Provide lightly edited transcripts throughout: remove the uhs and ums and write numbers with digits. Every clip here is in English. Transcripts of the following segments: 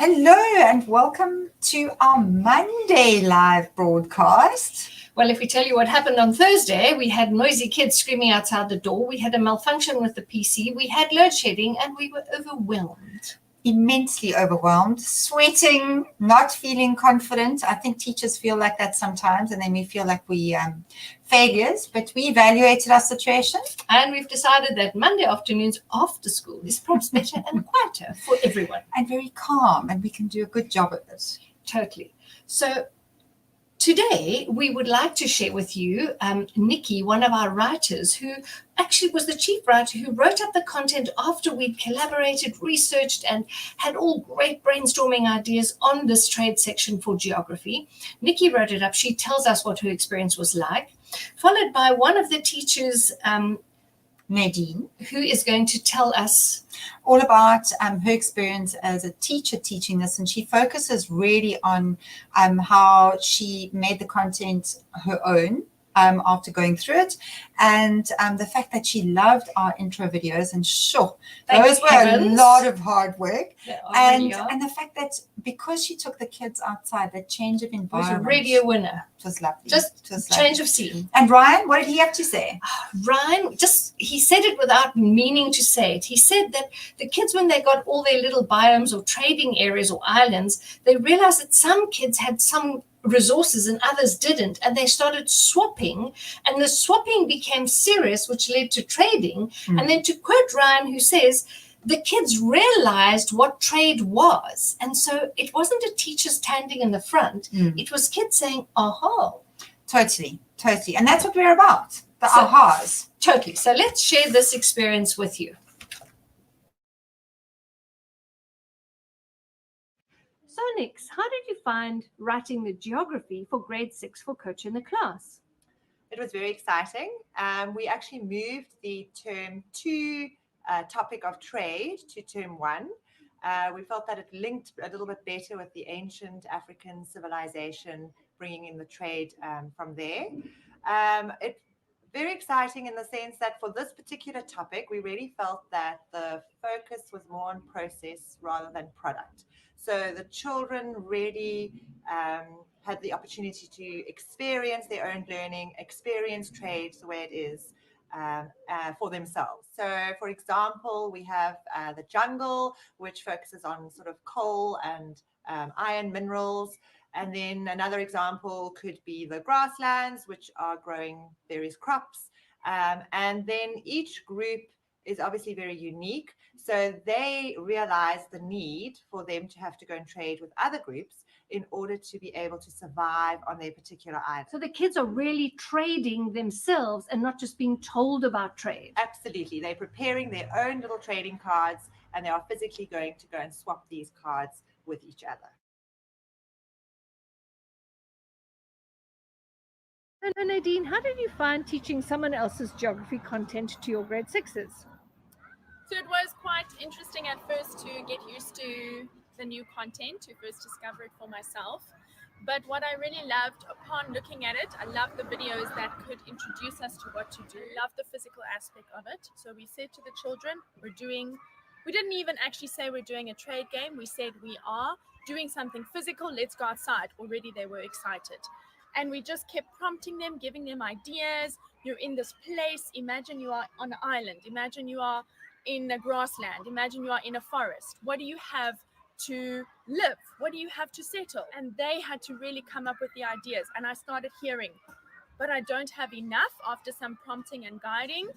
Hello and welcome to our Monday live broadcast. Well, if we tell you what happened on Thursday, we had noisy kids screaming outside the door. We had a malfunction with the PC. We had load shedding and we were overwhelmed. Immensely overwhelmed, sweating, not feeling confident. I think teachers feel like that sometimes, and then we feel like we failures, but we evaluated our situation. And we've decided that Monday afternoons after school is perhaps better and quieter for everyone. And very calm, and we can do a good job of it. Totally. So today, we would like to share with you Nikki, one of our writers, who actually was the chief writer who wrote up the content after we'd collaborated, researched, and had all great brainstorming ideas on this trade section for geography. Nikki wrote it up. She tells us what her experience was like, followed by one of the teachers, Nadine, who is going to tell us all about her experience as a teacher teaching this, and she focuses really on how she made the content her own after going through it, and the fact that she loved our intro videos, and sure, those were a lot of hard work, and the fact that because she took the kids outside, that change of environment was really a winner. It was lovely. Just change of scene. And Ryan, what did he have to say? Ryan, he said it without meaning to say it. He said that the kids, when they got all their little biomes or trading areas or islands, they realized that some kids had some resources and others didn't, and they started swapping, and the swapping became serious, which led to trading. And then, to quote Ryan, who says, the kids realized what trade was. And so it wasn't a teacher standing in the front. It was kids saying, aha. Totally. And that's what we're about, the ahas. Totally. So let's share this experience with you. So, Nix, how did you find writing the geography for grade 6 for Coach in the Class? It was very exciting. We actually moved the term 2 topic of trade to term 1. We felt that it linked a little bit better with the ancient African civilization, bringing in the trade from there. It's very exciting in the sense that for this particular topic, we really felt that the focus was more on process rather than product. So the children really had the opportunity to experience their own learning, experience trade the way it is for themselves. So, for example, we have the jungle, which focuses on sort of coal and iron minerals. And then another example could be the grasslands, which are growing various crops. And then each group is obviously very unique. So they realize the need for them to have to go and trade with other groups in order to be able to survive on their particular island. So the kids are really trading themselves and not just being told about trade. Absolutely. They're preparing their own little trading cards, and they are physically going to go and swap these cards with each other. And Nadine, how did you find teaching someone else's geography content to your grade 6s? So it was quite interesting at first to get used to the new content, to first discover it for myself. But what I really loved upon looking at it, I loved the videos that could introduce us to what to do. I loved the physical aspect of it. So we said to the children, we didn't even actually say we're doing a trade game. We said we are doing something physical. Let's go outside. Already they were excited. And we just kept prompting them, giving them ideas. You're in this place. Imagine you are on an island. Imagine you are in a grassland. Imagine you are in a forest. What do you have to live? What do you have to settle? And they had to really come up with the ideas. And I started hearing, but I don't have enough. After some prompting and guiding,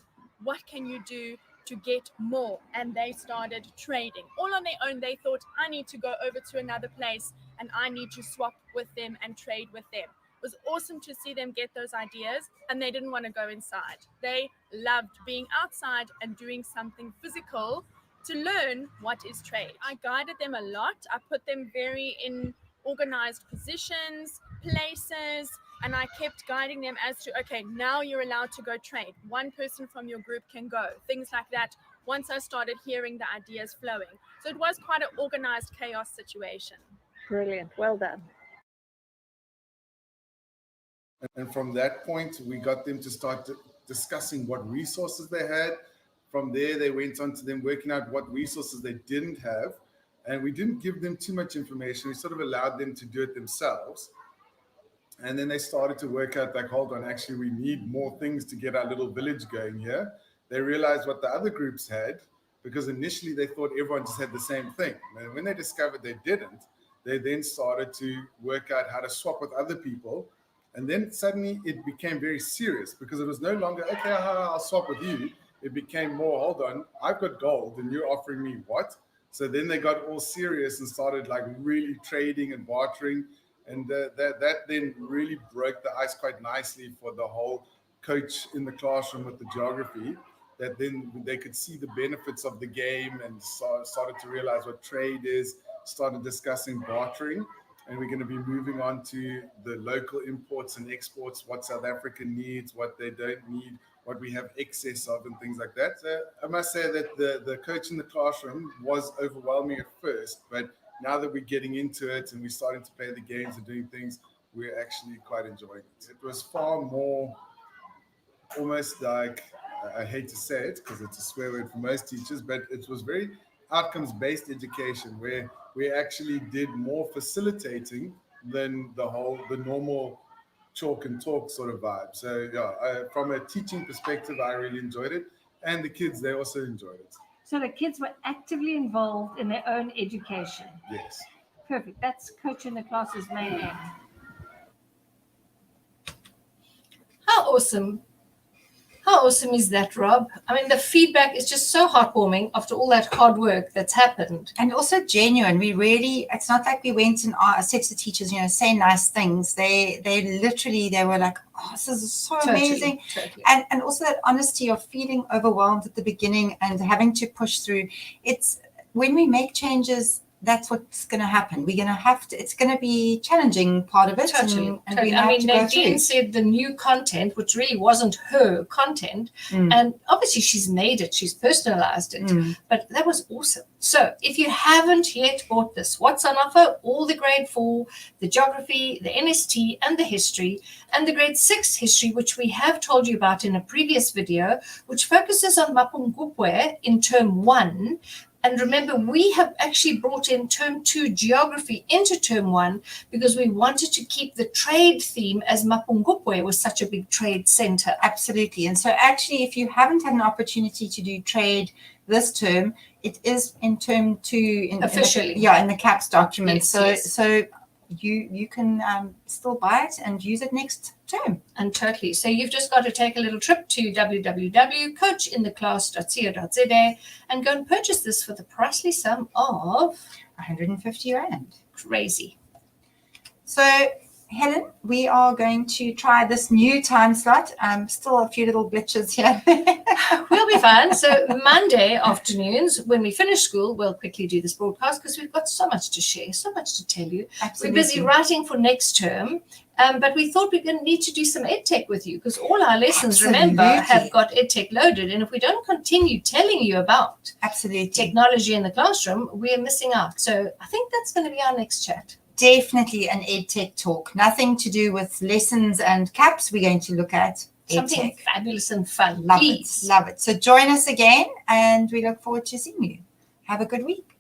what can you do to get more? And they started trading. All on their own, they thought, I need to go over to another place and I need to swap with them and trade with them. It was awesome to see them get those ideas, and they didn't want to go inside. They loved being outside and doing something physical to learn what is trade. I guided them a lot. I put them very in organized positions, places, and I kept guiding them as to, okay, now you're allowed to go trade. One person from your group can go, things like that. Once I started hearing the ideas flowing. So it was quite an organized chaos situation. Brilliant. Well done. And from that point, we got them to start discussing what resources they had. From there, they went on to them working out what resources they didn't have. And we didn't give them too much information. We sort of allowed them to do it themselves. And then they started to work out like, hold on, actually, we need more things to get our little village going here. They realized what the other groups had, because initially they thought everyone just had the same thing. And when they discovered they didn't, they then started to work out how to swap with other people. And then suddenly it became very serious, because it was no longer, okay, I'll swap with you. It became more, hold on, I've got gold and you're offering me what? So then they got all serious and started like really trading and bartering. And that then really broke the ice quite nicely for the whole coach in the classroom with the geography, that then they could see the benefits of the game and started to realize what trade is, started discussing bartering. And we're going to be moving on to the local imports and exports, what South Africa needs, what they don't need, what we have excess of, and things like that. So I must say that the coach in the classroom was overwhelming at first, but now that we're getting into it and we're starting to play the games and doing things, we're actually quite enjoying it. It was far more almost like, I hate to say it because it's a swear word for most teachers, but it was very outcomes-based education where we actually did more facilitating than the normal chalk and talk sort of vibe. So yeah, from a teaching perspective, I really enjoyed it. And the kids, they also enjoyed it. So the kids were actively involved in their own education. Yes. Perfect. That's coach in the class's main aim. How awesome. How awesome is that, Rob? I mean, the feedback is just so heartwarming after all that hard work that's happened. And also genuine. We really, it's not like we went and said to the teachers, say nice things. They were like, oh, this is so amazing. Totally. And also that honesty of feeling overwhelmed at the beginning and having to push through. It's when we make changes, that's what's going to happen. We're going to have to, it's going to be challenging part of it. Totally. And we have to go Nadine through. said the new content, which really wasn't her content. And obviously she's made it, she's personalized it, but that was awesome. So if you haven't yet bought this, what's on offer? All the grade 4, the geography, the NST and the history, and the grade 6 history, which we have told you about in a previous video, which focuses on Mapungubwe in term 1. And remember, we have actually brought in term 2 geography into term 1 because we wanted to keep the trade theme, as Mapungubwe was such a big trade center. Absolutely. And so actually, if you haven't had an opportunity to do trade this term, it is in term 2 Officially. in the CAPS document. Yes, so you can still buy it and use it next term. And totally. So you've just got to take a little trip to www.coachintheclass.co.za and go and purchase this for the pricely sum of 150 Rand. crazy. So Helen, we are going to try this new time slot. Still a few little glitches here. We'll be fine. So Monday afternoons, when we finish school, we'll quickly do this broadcast because we've got so much to share, so much to tell you. Absolutely. We're busy writing for next term, but we thought we're going to need to do some EdTech with you because all our lessons, remember, have got EdTech loaded. And if we don't continue telling you about technology in the classroom, we're missing out. So I think that's going to be our next chat. Definitely an EdTech talk. Nothing to do with lessons and CAPS. We're going to look at something EdTech. fabulous and fun. Love Please. it. Love it. So join us again and we look forward to seeing you. Have a good week.